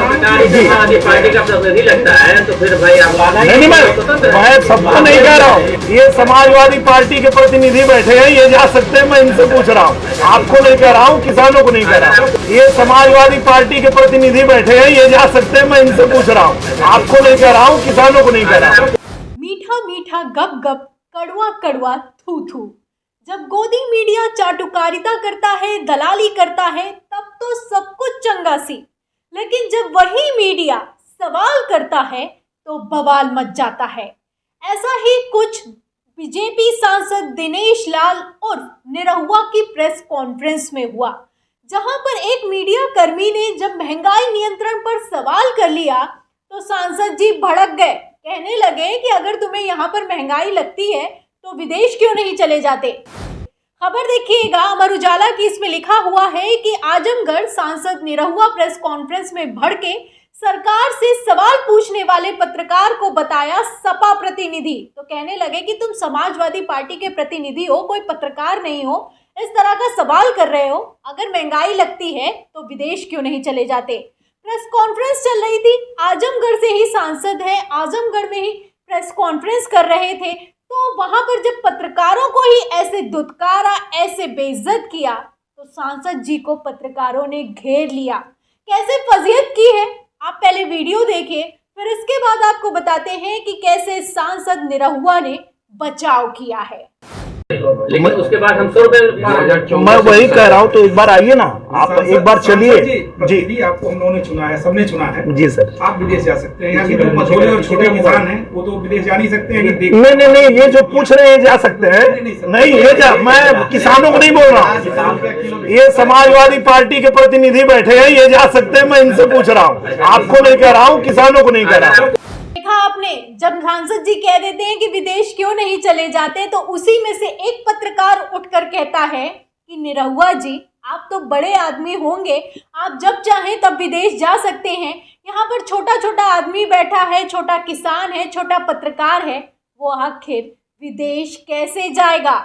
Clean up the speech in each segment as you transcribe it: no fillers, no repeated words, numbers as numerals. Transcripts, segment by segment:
Party का प्रतिनिधि लगता है तो फिर भाई आप नहीं, मैं सबको नहीं कह रहा हूँ। ये समाजवादी पार्टी के प्रतिनिधि बैठे हैं, ये जा सकते हैं। मैं इनसे पूछ रहा हूँ, आपको नहीं कह रहा हूँ, किसानों को नहीं कह रहा हूँ। ये समाजवादी पार्टी के प्रतिनिधि बैठे हैं, ये जा सकते हैं। मैं इनसे पूछ रहा हूँ, आपको नहीं कह रहा हूँ, किसानों को नहीं कह रहा हूँ। मीठा मीठा गप गप, कड़वा कड़वा थू थू। जब गोदी मीडिया चाटुकारिता करता है, दलाली करता है, तब तो सब कुछ चंगा सी। लेकिन जब वही मीडिया सवाल करता है तो बवाल मच जाता है। ऐसा ही कुछ बीजेपी सांसद दिनेश लाल और निरहुआ की प्रेस कॉन्फ्रेंस में हुआ, जहां पर एक मीडिया कर्मी ने जब महंगाई नियंत्रण पर सवाल कर लिया तो सांसद जी भड़क गए। कहने लगे कि अगर तुम्हें यहाँ पर महंगाई लगती है तो विदेश क्यों नहीं चले जाते। खबर देखिएगा, अमर उजाला की इसमें लिखा हुआ है कि आजमगढ़ सांसद निरहुआ प्रेस कॉन्फ्रेंस में भड़के, सरकार से सवाल पूछने वाले पत्रकार को बताया सपा प्रतिनिधि। तो कहने लगे कि तुम समाजवादी पार्टी के प्रतिनिधि हो, कोई पत्रकार नहीं हो, इस तरह का सवाल कर रहे हो। अगर महंगाई लगती है तो विदेश क्यों नहीं चले जाते। प्रेस कॉन्फ्रेंस चल रही थी, आजमगढ़ से ही सांसद है, आजमगढ़ में ही प्रेस कॉन्फ्रेंस कर रहे थे। तो वहां पर जब पत्रकारों को ही ऐसे दुत्कारा, ऐसे बेइज्जत किया, तो सांसद जी को पत्रकारों ने घेर लिया। कैसे फजीहत की है, आप पहले वीडियो देखिए, फिर इसके बाद आपको बताते हैं कि कैसे सांसद निरहुआ ने बचाव किया है। लेकिन उसके बाद हम 100 रुपए, मैं वही कह रहा हूँ, तो एक बार आइए ना, आप एक बार चलिए जी। आपको हम लोगों ने चुना है, सबने चुना है जी सर। आप विदेश जा सकते हैं, यहाँ के जो मझोले और छोटे किसान हैं वो तो विदेश जा नहीं सकते हैं। नहीं, ये जो पूछ रहे हैं जा सकते हैं। नहीं, ये जा, मैं किसानों को नहीं बोल रहा हूँ। ये समाजवादी पार्टी के प्रतिनिधि बैठे हैं, ये जा सकते हैं। मैं इनसे पूछ रहा हूँ, आपको नहीं कह रहा हूँ, किसानों को नहीं कह रहा हूँ। देखा आपने, जब सांसद जी कह देते हैं कि विदेश क्यों नहीं चले जाते, तो उसी में से एक पत्रकार उठकर कहता है कि निरहुआ जी, आप तो बड़े आदमी होंगे, आप जब चाहें तब विदेश जा सकते हैं। यहाँ पर छोटा छोटा आदमी बैठा है, छोटा किसान है, छोटा पत्रकार है, वो आखिर विदेश कैसे जाएगा।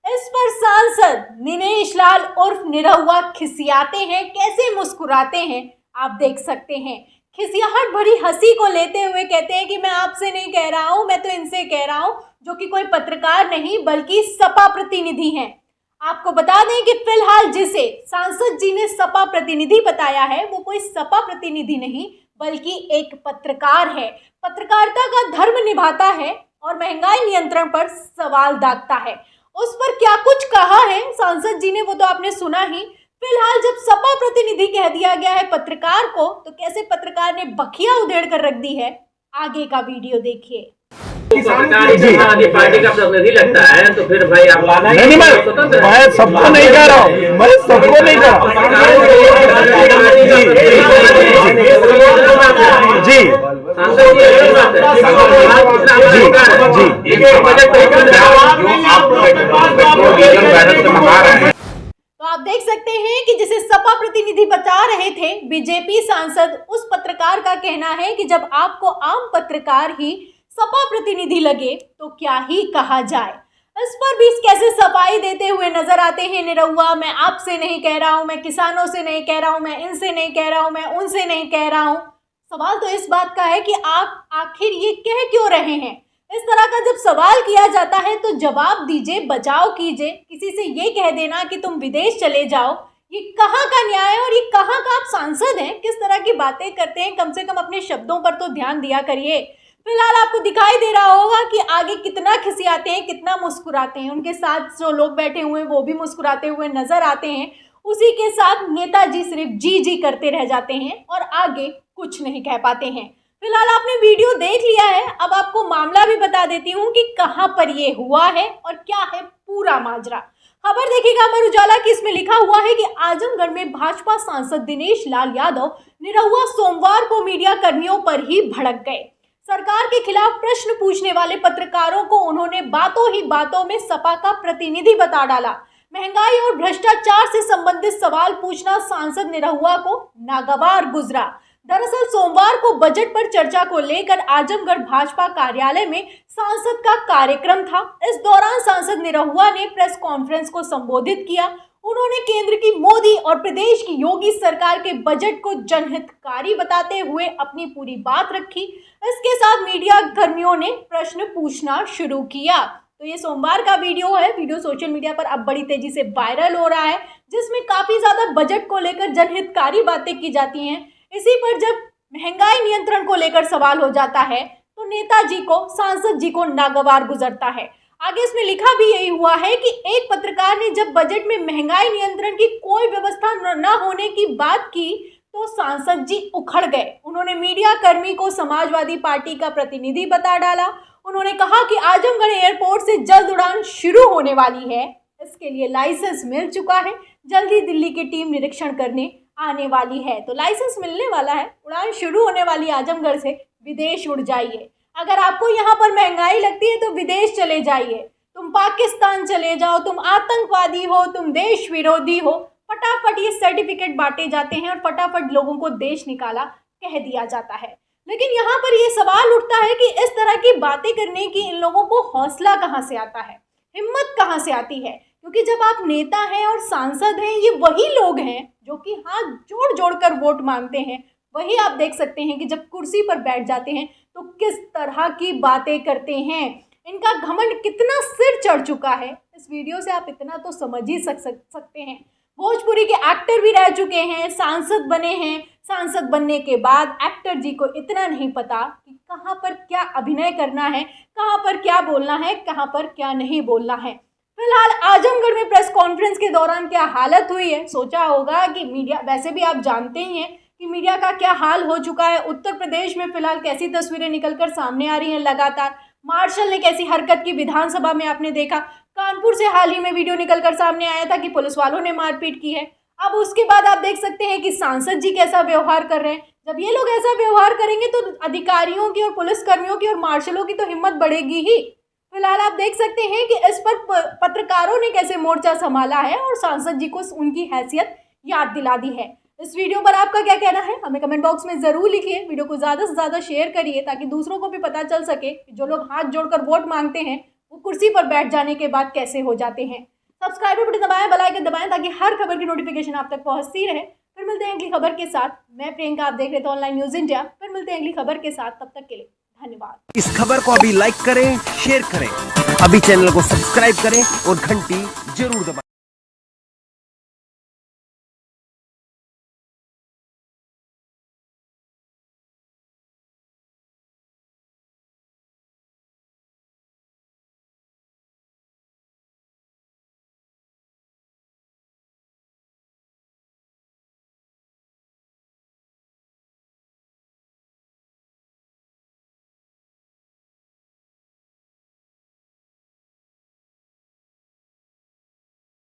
इस पर सांसद दिनेश लाल उर्फ निरहुआ खिसियाते हैं, कैसे मुस्कुराते हैं आप देख सकते हैं। खिसियाहट भरी हंसी को लेते हुए कहते हैं कि मैं आपसे नहीं कह रहा हूं, मैं तो इनसे कह रहा हूं जो कि कोई पत्रकार नहीं बल्कि सपा प्रतिनिधि हैं। आपको बता दें कि फिलहाल जिसे सांसद जी ने सपा प्रतिनिधि बताया है वो कोई सपा प्रतिनिधि नहीं बल्कि एक पत्रकार है। पत्रकारिता का धर्म निभाता है और महंगाई नियंत्रण पर सवाल दागता है। उस पर क्या कुछ कहा है सांसद जी ने वो तो आपने सुना ही। फिलहाल जब सपा प्रतिनिधि कह दिया गया है पत्रकार को, तो कैसे पत्रकार ने बखिया उधेड़ कर रख दी है, आगे का वीडियो देखिए। पार्टी का प्रतिनिधि लगता है तो फिर भाई आप नहीं, मैं सबको नहीं कह रहा हूँ, मैं सबको नहीं कह रहा हूँ। जी तो आप देख सकते हैं कि जिसे सपा प्रतिनिधि बता रहे थे बीजेपी सांसद, उस पत्रकार का कहना है कि जब आपको आम पत्रकार ही सपा प्रतिनिधि लगे तो क्या ही कहा जाए। इस पर भी कैसे सफाई देते हुए नजर आते हैं निरहुआ। मैं आपसे नहीं कह रहा हूं, मैं किसानों से नहीं कह रहा हूं, मैं इनसे नहीं कह रहा हूं, मैं उनसे नहीं कह रहा हूं। सवाल तो इस बात का है कि आप आखिर ये कह क्यों रहे हैं। इस तरह का जब सवाल किया जाता है तो जवाब दीजिए, बचाव कीजिए। किसी से ये कह देना कि तुम विदेश चले जाओ, ये कहाँ का न्याय है और ये कहाँ का आप सांसद हैं। किस तरह की बातें करते हैं, कम से कम अपने शब्दों पर तो ध्यान दिया करिए। फिलहाल आपको दिखाई दे रहा होगा कि आगे कितना खिसियाते हैं, कितना मुस्कुराते हैं। उनके साथ जो लोग बैठे हुए हैं वो भी मुस्कुराते हुए नजर आते हैं। उसी के साथ नेताजी सिर्फ जी जी करते रह जाते हैं और आगे कुछ नहीं कह पाते हैं। फिलहाल आपने वीडियो देख लिया है, अब आपको मामला भी बता देती हूँ कि कहाँ पर ये हुआ है और क्या है पूरा माजरा। खबर देखिएगा, अमर उजाला की इसमें लिखा हुआ है कि आजमगढ़ में भाजपा सांसद दिनेश लाल यादव निरहुआ सोमवार को मीडिया कर्मियों पर ही भड़क गए। सरकार के खिलाफ प्रश्न पूछने वाले पत्रकारों को उन्होंने बातों ही बातों में सपा का प्रतिनिधि बता डाला। महंगाई और भ्रष्टाचार से संबंधित सवाल पूछना सांसद निरहुआ को नागवार गुजरा। दरअसल सोमवार को बजट पर चर्चा को लेकर आजमगढ़ भाजपा कार्यालय में सांसद का कार्यक्रम था। इस दौरान सांसद निरहुआ ने प्रेस कॉन्फ्रेंस को संबोधित किया। उन्होंने केंद्र की मोदी और प्रदेश की योगी सरकार के बजट को जनहितकारी बताते हुए अपनी पूरी बात रखी। इसके साथ मीडिया कर्मियों ने प्रश्न पूछना शुरू किया। तो ये सोमवार का वीडियो है। वीडियो सोशल मीडिया पर अब बड़ी तेजी से वायरल हो रहा है, जिसमें काफी ज्यादा बजट को लेकर जनहितकारी बातें की जाती हैं। इसी पर जब महंगाई नियंत्रण को लेकर सवाल हो जाता है तो नेताजी को, सांसद जी को नागवार गुजरता है। आगे इसमें लिखा भी यही हुआ है कि एक पत्रकार ने जब बजट में महंगाई नियंत्रण की कोई व्यवस्था न होने की बात की तो सांसद जी उखड़ गए। उन्होंने मीडिया कर्मी को समाजवादी पार्टी का प्रतिनिधि बता डाला। उन्होंने कहा कि आजमगढ़ एयरपोर्ट से जल्द उड़ान शुरू होने वाली है, इसके लिए लाइसेंस मिल चुका है, जल्दी दिल्ली की टीम निरीक्षण करने आने वाली है। तो लाइसेंस मिलने वाला है, उड़ान शुरू होने वाली आजमगढ़ से, विदेश उड़ जाइए। अगर आपको यहाँ पर महंगाई लगती है तो विदेश चले जाइए, तुम पाकिस्तान चले जाओ, तुम आतंकवादी हो, तुम देश विरोधी हो, फटाफट ये सर्टिफिकेट बांटे जाते हैं और फटाफट लोगों को देश निकाला कह दिया जाता है। लेकिन यहाँ पर ये सवाल उठता है कि इस तरह की बातें करने की इन लोगों को हौसला कहाँ से आता है, हिम्मत कहाँ से आती है? क्योंकि जब आप नेता हैं और सांसद हैं, ये वही लोग हैं जो कि हाथ जोड़ जोड़ कर वोट मांगते हैं। वही आप देख सकते हैं कि जब कुर्सी पर बैठ जाते हैं तो किस तरह की बातें करते हैं, इनका घमंड कितना सिर चढ़ चुका है। इस वीडियो से आप इतना तो समझ ही सकते हैं। भोजपुरी के एक्टर भी रह चुके हैं, सांसद बने हैं। सांसद बनने के बाद एक्टर जी को इतना नहीं पता कि कहाँ पर क्या अभिनय करना है, कहाँ पर क्या बोलना है, कहाँ पर क्या नहीं बोलना है। फिलहाल आजमगढ़ में प्रेस कॉन्फ्रेंस के दौरान क्या हालत हुई है, सोचा होगा कि मीडिया, वैसे भी आप जानते ही हैं कि मीडिया का क्या हाल हो चुका है। उत्तर प्रदेश में फिलहाल कैसी तस्वीरें निकलकर सामने आ रही हैं लगातार। मार्शल ने कैसी हरकत की विधानसभा में आपने देखा। कानपुर से हाल ही में वीडियो निकलकर सामने आया था कि पुलिस वालों ने मारपीट की है। अब उसके बाद आप देख सकते हैं कि सांसद जी कैसा व्यवहार कर रहे हैं। जब ये लोग ऐसा व्यवहार करेंगे तो अधिकारियों की और पुलिसकर्मियों की और मार्शलों की तो हिम्मत बढ़ेगी ही। फिलहाल आप देख सकते हैं कि इस पर पत्रकारों ने कैसे मोर्चा संभाला है और सांसद जी को उनकी हैसियत याद दिला दी है। इस वीडियो पर आपका क्या कहना है, हमें कमेंट बॉक्स में जरूर लिखिए। वीडियो को ज़्यादा से ज़्यादा शेयर करिए ताकि दूसरों को भी पता चल सके कि जो लोग हाथ जोड़कर वोट मांगते हैं वो कुर्सी पर बैठ जाने के बाद कैसे हो जाते हैं। सब्सक्राइब बटन दबाएं, बेल आइकन दबाएं ताकि हर खबर की नोटिफिकेशन आप तक पहुंचती रहे। फिर मिलते हैं अगली खबर के साथ। मैं प्रियंका, आप देख रहे थे ऑनलाइन न्यूज़ इंडिया। फिर मिलते हैं अगली खबर के साथ, तब तक के लिए धन्यवाद। इस खबर को अभी लाइक करें, शेयर करें, अभी चैनल को सब्सक्राइब करें और घंटी जरूर दबाएं।